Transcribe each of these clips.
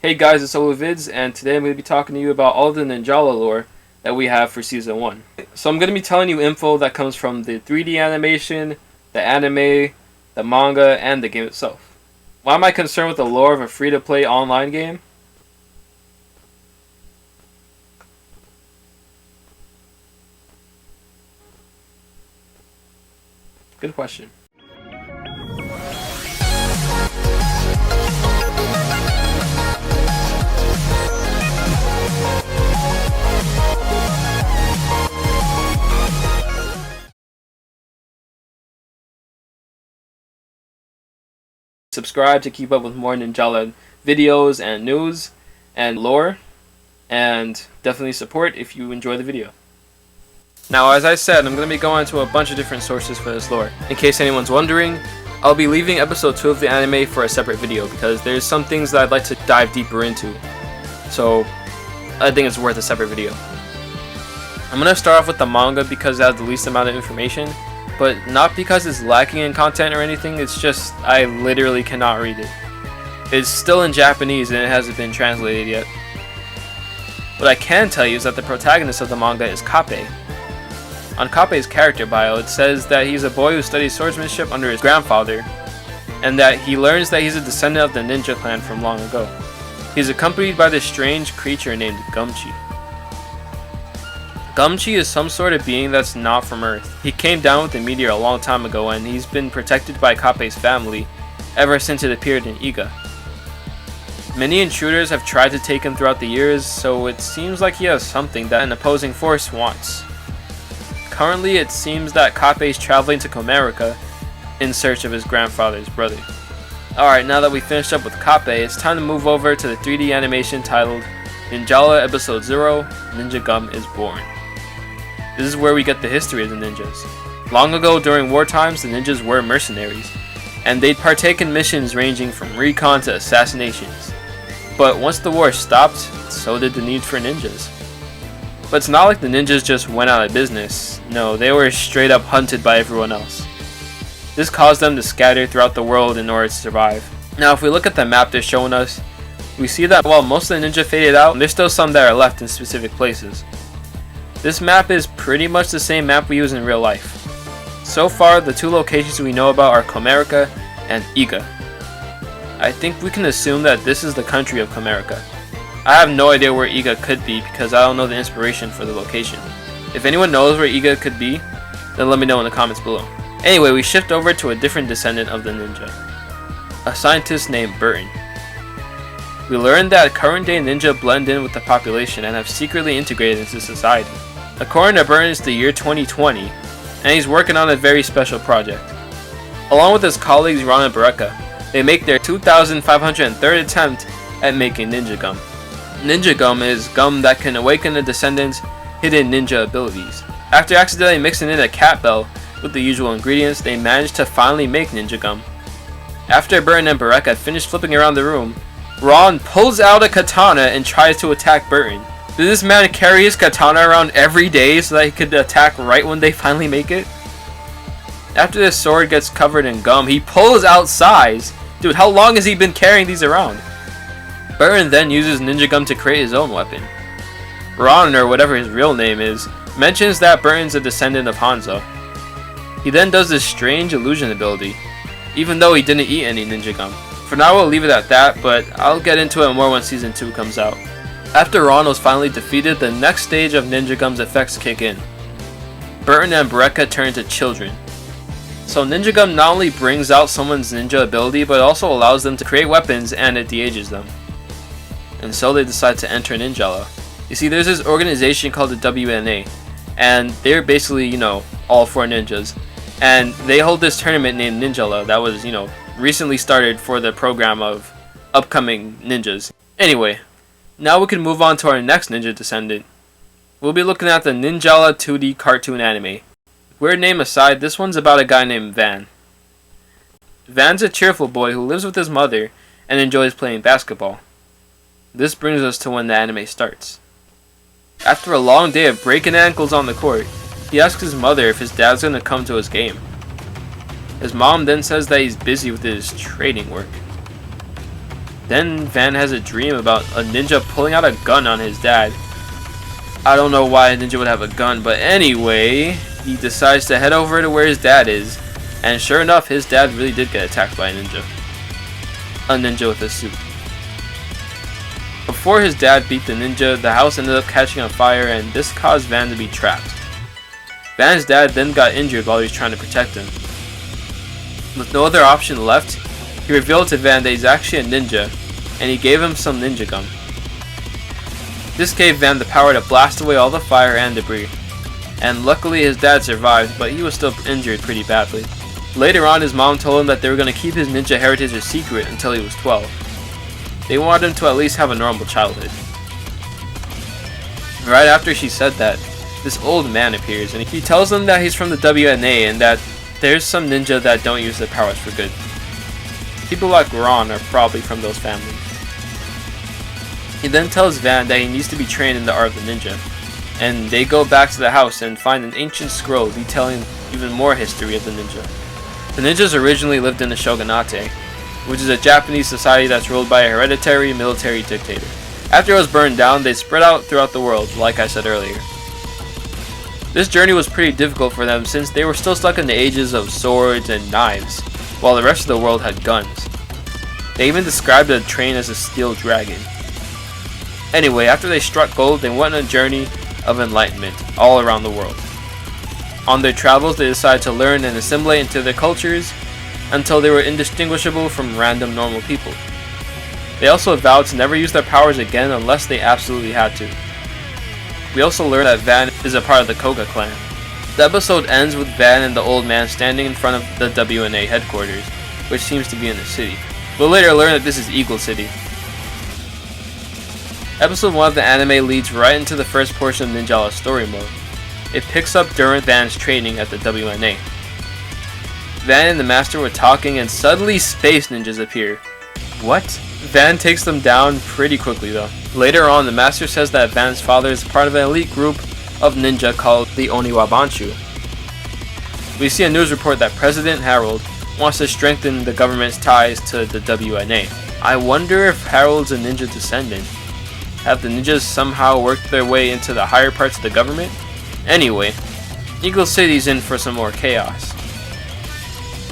Hey guys, it's Oluvids, and today I'm going to be talking to you about all the Ninjala lore that we have for Season 1. So I'm going to be telling you info that comes from the 3D animation, the anime, the manga, and the game itself. Why am I concerned with the lore of a free-to-play online game? Good question. Subscribe to keep up with more Ninjala videos and news and lore, and definitely support if you enjoy the video. Now, as I said, I'm going to be going to a bunch of different sources for this lore. In case anyone's wondering, I'll be leaving episode 2 of the anime for a separate video because there's some things that I'd like to dive deeper into. So, I think it's worth a separate video. I'm going to start off with the manga because it has the least amount of information, but not because it's lacking in content or anything, it's just I literally cannot read it. It's still in Japanese and it hasn't been translated yet. What I can tell you is that the protagonist of the manga is Kappei. On Kappei's character bio, it says that he's a boy who studies swordsmanship under his grandfather, and that he learns that he's a descendant of the ninja clan from long ago. He's accompanied by this strange creature named Gumchi. Gumchi is some sort of being that's not from Earth. He came down with a meteor a long time ago and he's been protected by Kappei's family ever since it appeared in Iga. Many intruders have tried to take him throughout the years, so it seems like he has something that an opposing force wants. Currently, it seems that Kappei is traveling to Comerica in search of his grandfather's brother. Alright, now that we finished up with Kappei, it's time to move over to the 3D animation titled Ninjala Episode 0, Ninja Gum is Born. This is where we get the history of the ninjas. Long ago, during war times, the ninjas were mercenaries, and they'd partake in missions ranging from recon to assassinations. But once the war stopped, so did the need for ninjas. But it's not like the ninjas just went out of business. No, they were straight up hunted by everyone else. This caused them to scatter throughout the world in order to survive. Now, if we look at the map they're showing us, we see that while most of the ninja faded out, there's still some that are left in specific places. This map is pretty much the same map we use in real life. So far, the two locations we know about are Comerica and Iga. I think we can assume that this is the country of Comerica. I have no idea where Iga could be because I don't know the inspiration for the location. If anyone knows where Iga could be, then let me know in the comments below. Anyway, we shift over to a different descendant of the ninja, a scientist named Burton. We learned that current day ninja blend in with the population and have secretly integrated into society. According to Burton, it's the year 2020, and he's working on a very special project. Along with his colleagues Ron and Bareka, they make their 2,503rd attempt at making ninja gum. Ninja gum is gum that can awaken a descendant's hidden ninja abilities. After accidentally mixing in a cat bell with the usual ingredients, they managed to finally make ninja gum. After Burton and Bareka finish flipping around the room, Ron pulls out a katana and tries to attack Burton. Did this man carry his katana around every day so that he could attack right when they finally make it? After the sword gets covered in gum, he pulls out size. Dude, how long has he been carrying these around? Burton then uses ninja gum to create his own weapon. Ron, or whatever his real name is, mentions that Burton's a descendant of Hanzo. He then does this strange illusion ability, even though he didn't eat any ninja gum. For now we'll leave it at that, but I'll get into it more when Season 2 comes out. After Ron was finally defeated, the next stage of ninja gum's effects kick in. Burton and Bareka turn to children. So ninja gum not only brings out someone's ninja ability, but also allows them to create weapons and it de-ages them. And so they decide to enter Ninjala. You see, there's this organization called the WNA, and they're basically, all for ninjas. And they hold this tournament named Ninjala that was, recently started for the program of upcoming ninjas. Anyway, now we can move on to our next ninja descendant. We'll be looking at the Ninjala 2D cartoon anime. Weird name aside, this one's about a guy named Van. Van's a cheerful boy who lives with his mother and enjoys playing basketball. This brings us to when the anime starts. After a long day of breaking ankles on the court, he asks his mother if his dad's gonna come to his game. His mom then says that he's busy with his trading work. Then Van has a dream about a ninja pulling out a gun on his dad. I don't know why a ninja would have a gun, but anyway, he decides to head over to where his dad is, and sure enough, his dad really did get attacked by a ninja. A ninja with a suit. Before his dad beat the ninja, the house ended up catching on fire, and this caused Van to be trapped. Van's dad then got injured while he was trying to protect him. With no other option left, he revealed to Van that he's actually a ninja, and he gave him some ninja gum. This gave Van the power to blast away all the fire and debris, and luckily his dad survived, but he was still injured pretty badly. Later on, his mom told him that they were going to keep his ninja heritage a secret until he was 12. They wanted him to at least have a normal childhood. Right after she said that, this old man appears, and he tells them that he's from the WNA and that there's some ninja that don't use their powers for good. People like Ron are probably from those families. He then tells Van that he needs to be trained in the art of the ninja, and they go back to the house and find an ancient scroll detailing even more history of the ninja. The ninjas originally lived in the shogunate, which is a Japanese society that's ruled by a hereditary military dictator. After it was burned down, they spread out throughout the world, like I said earlier. This journey was pretty difficult for them since they were still stuck in the ages of swords and knives, while the rest of the world had guns. They even described the train as a steel dragon. Anyway, after they struck gold, they went on a journey of enlightenment all around the world. On their travels, they decided to learn and assimilate into their cultures until they were indistinguishable from random normal people. They also vowed to never use their powers again unless they absolutely had to. We also learn that Van is a part of the Koga clan. The episode ends with Van and the old man standing in front of the WNA headquarters, which seems to be in the city. We'll later learn that this is Eagle City. Episode 1 of the anime leads right into the first portion of Ninjala's story mode. It picks up during Van's training at the WNA. Van and the master were talking and suddenly space ninjas appear. What? Van takes them down pretty quickly though. Later on, the master says that Van's father is part of an elite group of ninja called the Oniwabanshu. We see a news report that President Harold wants to strengthen the government's ties to the WNA. I wonder if Harold's a ninja descendant. Have the ninjas somehow worked their way into the higher parts of the government? Anyway, Eagle City's in for some more chaos.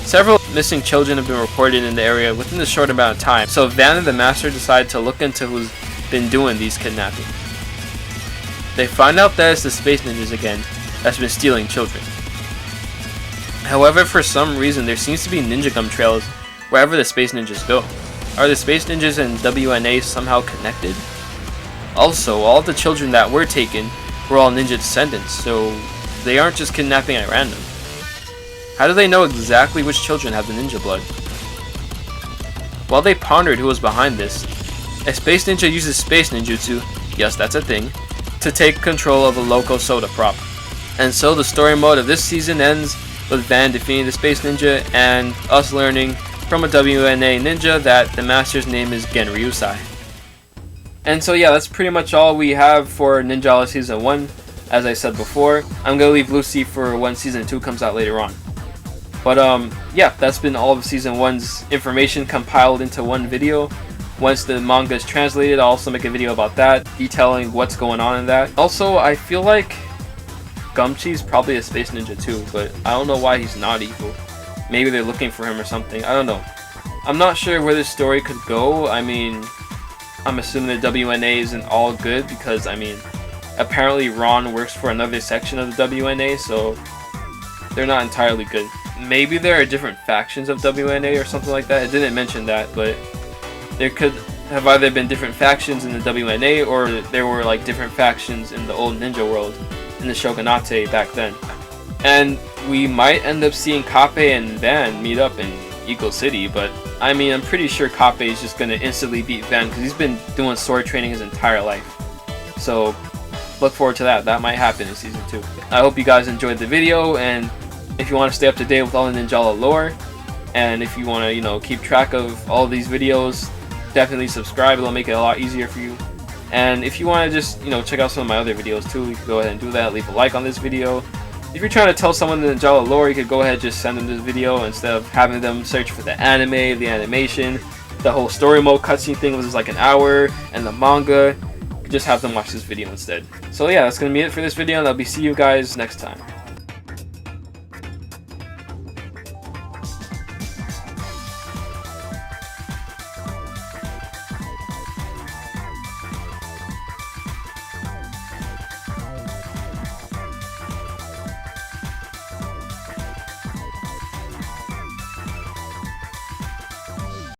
Several missing children have been reported in the area within a short amount of time, so Van and the master decide to look into who's been doing these kidnappings. They find out that it's the space ninjas again that's been stealing children. However, for some reason there seems to be ninja gum trails wherever the space ninjas go. Are the space ninjas and WNA somehow connected? Also, all the children that were taken were all ninja descendants, so they aren't just kidnapping at random. How do they know exactly which children have the ninja blood? While they pondered who was behind this, a space ninja uses space ninjutsu, yes that's a thing, to take control of a local soda prop. And so the story mode of this season ends with Van defeating the space ninja and us learning from a WNA ninja that the master's name is Genryusai. And so yeah, that's pretty much all we have for Ninjala Season 1. As I said before, I'm going to leave Lucy for when Season 2 comes out later on. But yeah, that's been all of Season 1's information compiled into one video. Once the manga is translated, I'll also make a video about that, detailing what's going on in that. Also, I feel like Gumchi's probably a space ninja too, but I don't know why he's not evil. Maybe they're looking for him or something, I don't know. I'm not sure where this story could go. I mean, I'm assuming the WNA isn't all good because, I mean, apparently Ron works for another section of the WNA, so they're not entirely good. Maybe there are different factions of WNA or something like that. It didn't mention that, but there could have either been different factions in the WNA or there were like different factions in the old ninja world in the shogunate back then. And we might end up seeing Kappe and Van meet up in Eagle City, but I mean, I'm pretty sure Kappe is just gonna instantly beat Van because he's been doing sword training his entire life. So look forward to that. That might happen in Season 2. I hope you guys enjoyed the video, and if you want to stay up to date with all the Ninjala lore, and if you want to, you know, keep track of all these videos, definitely subscribe. It'll make it a lot easier for you. And if you want to just, you know, check out some of my other videos too, you can go ahead and do that. Leave a like on this video. If you're trying to tell someone the Ninjala lore, you could go ahead and just send them this video instead of having them search for the anime, the animation, the whole story mode cutscene thing was like an hour, and the manga, just have them watch this video instead. So yeah, that's gonna be it for this video, and I'll see you guys next time.